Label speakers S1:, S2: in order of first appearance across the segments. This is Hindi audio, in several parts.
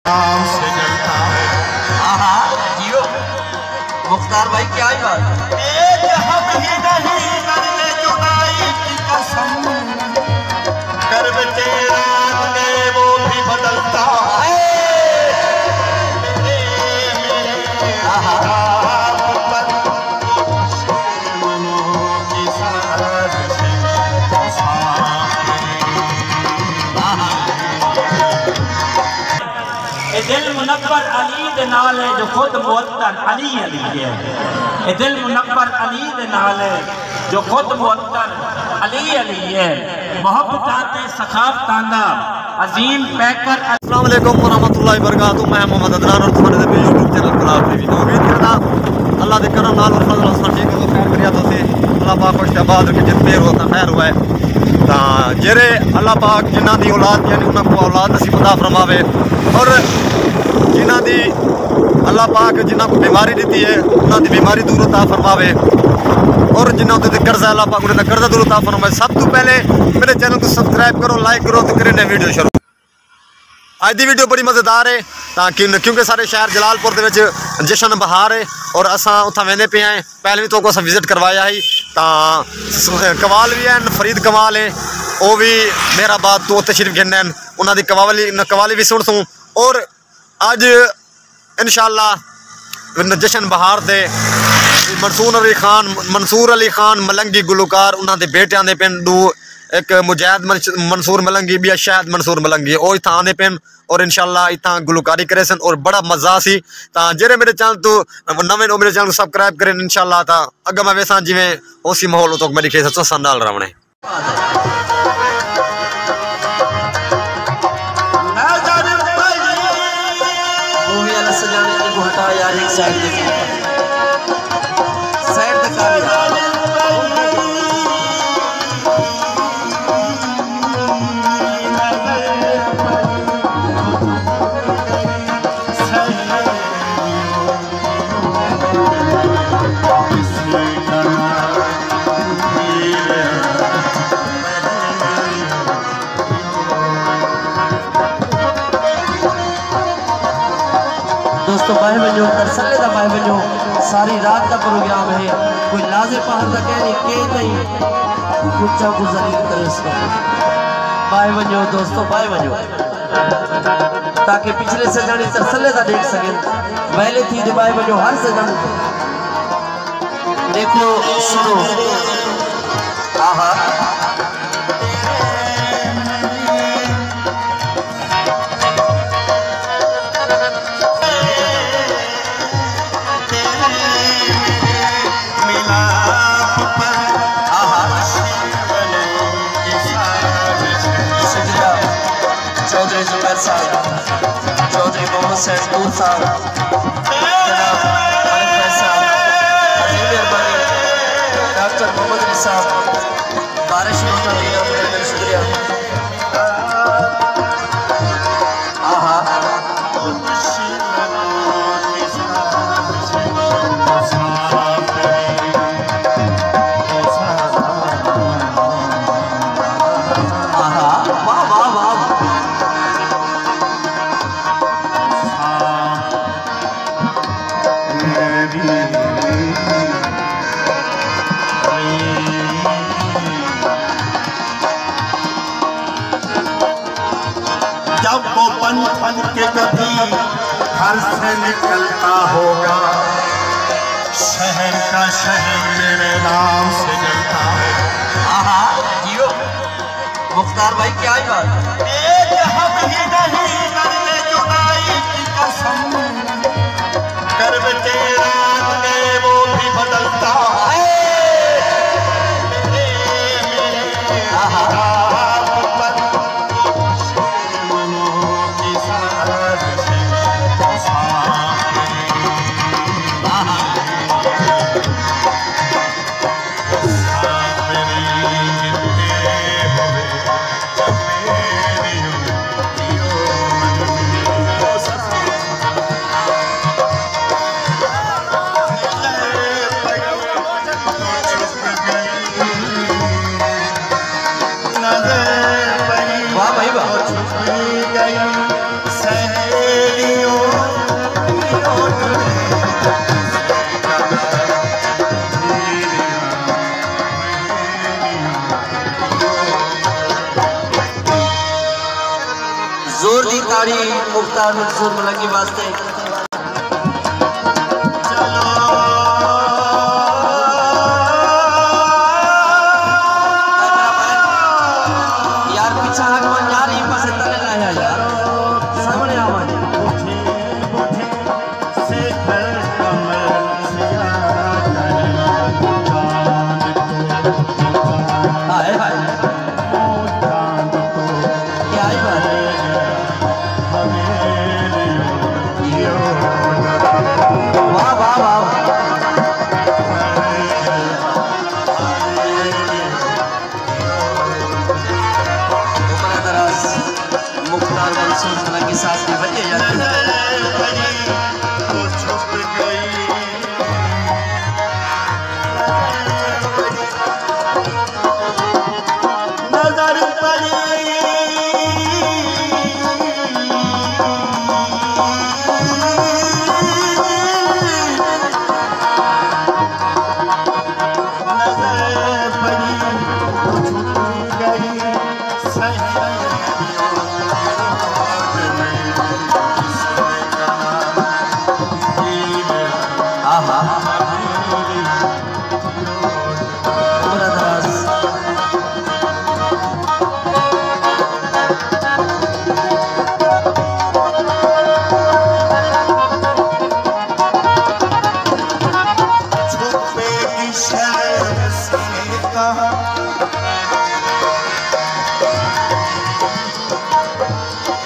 S1: नाम से जलता है।
S2: जियो मुख्तार भाई क्या ही बात,
S1: हम ही नहीं करने जुदाई की कसम, कर बचे रात में वो भी बदलता है।
S3: दिल मुनव्वर अली दे नाल है जो खुद मुअत्तर अली अली है। दिल मुनव्वर अली दे नाल है जो खुद मुअत्तर अली अली है। मोहब्बत सखावतां दा अजीम पैकर।
S4: अस्सलाम वालेकुम वरहमतुल्लाहि वबरकातुहू। मैं मोहम्मद अदनान और तुम्हारे दे यूट्यूब चैनल गुलाब टीवी तो उम्मीद करदा अल्लाह दे करम नाल और फजल से ठीक हो खैर करिया तो से अल्लाह पाक को इस्तेमाल के जितने होता खैर हुआ है ता जेरे अल्लाह पाक जिन्हां दी औलाद यानी उन्हां को औलाद नसीब अता फरमावे और जिन्हां दी अल्लाह पाक जिन्हां को बीमारी दी है उन्हां दी बीमारी दूर अता फरमावे और जिन्हां ते कर्जा अल्लाह पाक उन्हां दा कर्जा दूर अता फरमावे। सब तो पहले मेरे चैनल को सब्सक्राइब करो, लाइक करो तो करें वीडियो शुरू। आज की वीडियो बड़ी मज़ेदार है क्योंकि सारे शहर जलालपुर के जश्न बहार है और असा उत्थे वेंदे पे हैं। पहले भी तो को विजिट करवाया ही कवाल भी है, फरीद कवाल है वो भी मेहराबाद तो तशरीफ गिनने उन्होंने कवाली भी सुन सूँ। और अज इंशाअल्लाह जश्न बहार दे मंसूर अली खान मलंगी गुलकार उन्होंने बेटियां दे पिंडू एक मुजाहिद मंसूर मलंगी भी शायद मंसूर मलंगी वो इतना आने पेन और इंशाल्लाह इतना गुलकारी करे सन और बड़ा मजा सी। जेरे मेरे चैनल तो नवे मेरे चैनल को सब्सक्राइब करें इंशाल्लाह ता अगर मैं वैसा जिमें उसी माहौल तो मेरी खेस संडाल रावणे
S2: दोस्तों भाई बनो तरसले का भाई बनो सारी रात का प्रोग्राम है। कोई लाजे पहाड़ का कहने के नहीं ऊंचा गुजरी तरस का भाई बनो दोस्तों भाई बनो ताकि पिछले से जानी तरसले का देख सकें पहले थी जो भाई बनो हर से जानी देखो सुनो। आहा चौधरी जुबैर साहब, चौधरी मोहम्मद सैदपुर साहब, जनाब आरिफ भाई साहब, अजीम मेहरबानी, डॉक्टर मोहम्मद अली साहब, बारिश होता दिया मेरा शुक्रिया।
S1: जब वो बन के कभी घर से निकलता होगा, शहर का शहर मेरे नाम से जलता है।
S2: जियो मुख्तार भाई क्या ही बात,
S1: हम ही नहीं करने जुदाई की कसम, कर बचे रात में वो भी बदलता है।
S2: मुख्तार मंसूर मलंगी वास्ते। यार पीछा हकमान यार ये पास तले लाया यार सामने आवाज हाय हाय क्या ही बात है। वाह वाह वाह मुख्तार मंसूर मलंगी साहब की वजह जाती है।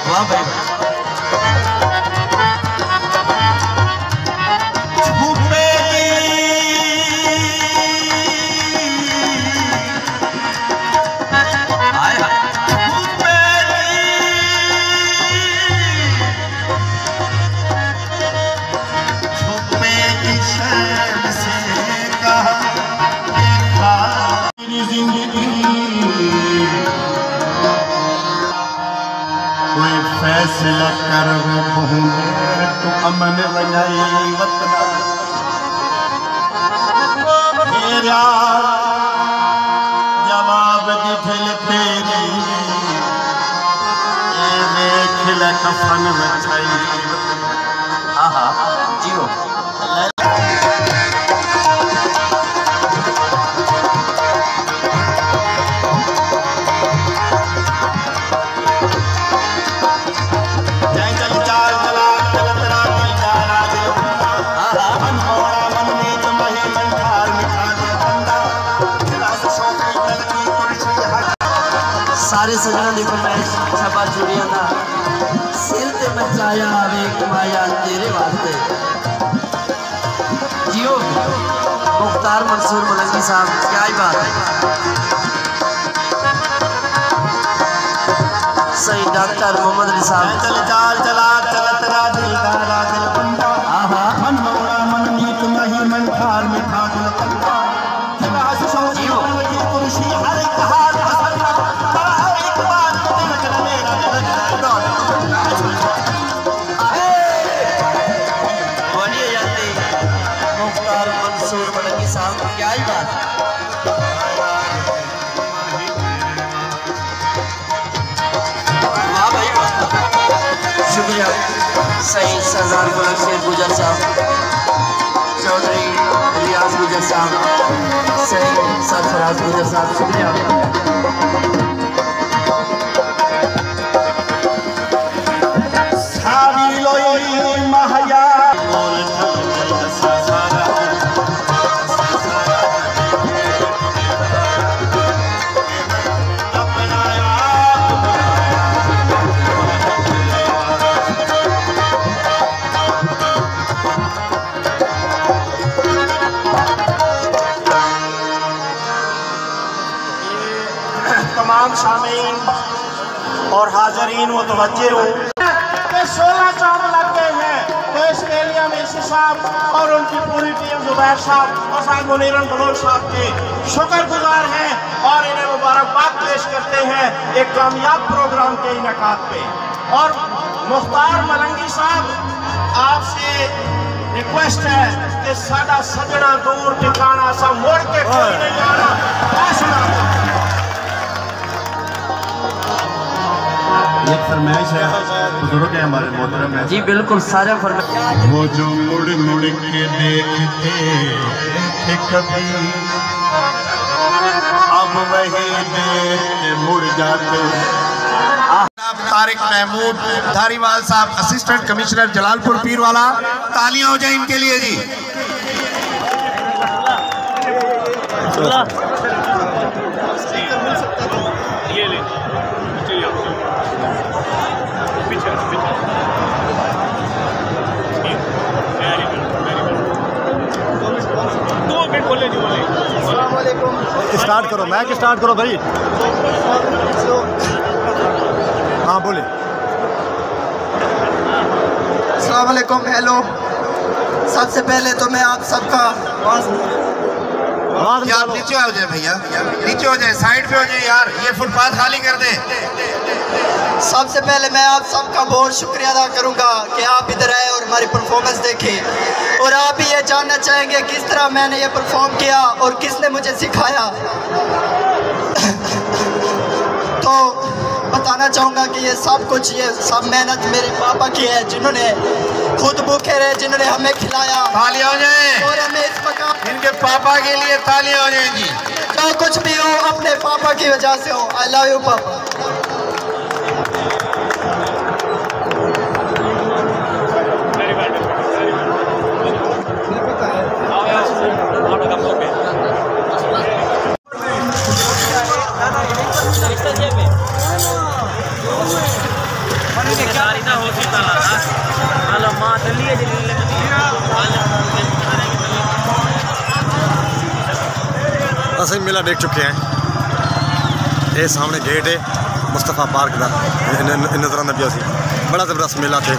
S2: वाह भाई
S1: कोई फैसला कर वो पहुँचे तो अमन वनाई वतना मेरा जवाब दिल तेरी ये खिल कफन बचाई
S2: आहा जियो सारे सजना की फरमाइश छपा जुड़िया था सिर ते मचाया वेख माया तेरे वास्ते जियो मुख्तार मंसूर मलंगी साहब क्या ही बात है। सही डॉक्टर मोहम्मद अली साहब
S1: चल चाल चला चल तेरा दिल गारा दिल बंदा
S2: आहा
S1: मन मोड़ा मन नीत नहीं मन खार में खा दिल बंदा
S2: जियो
S1: कुर्सी हर एक हाथ
S2: बोलिए जाते मुख्तार मंसूर मलंगी साहब क्या ही बात है। वाह भाई शुक्रिया सईद सरदार मलक शेर गुजर साहब चौधरी रियाज गुजर साहब सईद सरफराज गुजर साहब शुक्रिया।
S1: तमाम सामीन और हाजरीन व तवज्जे हो 16 चांद लग गए हैं तो इसके लिए हम इसी साहब और उनकी पूरी टीम जुबैर साहब और साहब मुनीरन बलोच साहब के शुक्रगुजार हैं और इन्हें मुबारकबाद पेश करते हैं एक कामयाब प्रोग्राम के इनेकाद पे। और मुख्तार मलंगी साहब आपसे रिक्वेस्ट है कि साडा सजना दूर ठिकाना सब मोड़ के कोई नहीं जाना एक फरमाइश है बुजुर्ग है हमारे मोहतरम है
S2: जी बिल्कुल सारे फरमाइश।
S1: वो जो मुड़ मुड़ के देखते थे कभी अब वही देख के मुड़ जाते। तारिक महमूद धारीवाल साहब असिस्टेंट कमिश्नर जलालपुर पीरवाला, तालियां हो जाए इनके लिए जी।
S4: स्टार्ट करो, मैच स्टार्ट करो भाई। हाँ बोले।
S5: अस्सलाम वालेकुम, हेलो। सबसे पहले तो मैं आप सबका
S1: आप नीचे हो जाए भैया, नीचे हो जाए, साइड पे हो जाए यार, ये फुटपाथ खाली कर दे।
S5: सबसे पहले मैं आप सबका बहुत शुक्रिया अदा करूंगा कि आप इधर आए और हमारी परफॉर्मेंस देखी, और आप भी ये जानना चाहेंगे किस तरह मैंने ये परफॉर्म किया और किसने मुझे सिखाया। तो बताना चाहूँगा कि ये सब कुछ, ये सब मेहनत मेरे पापा की है, जिन्होंने खुद भूखे रहे, जिन्होंने हमें खिलाया।
S1: तालियां हो जाए
S5: और हमें इस मकाम,
S1: इनके पापा के लिए तालियां हो जाए जी।
S5: जो कुछ भी हो अपने पापा की वजह से हो। आई लव यू पापा।
S4: असं मेला देख चुके हैं। ये सामने गेट है मुस्तफ़ा पार्क का, नजर आंदा पिया सी। बड़ा ज़बरदस्त मेला थे।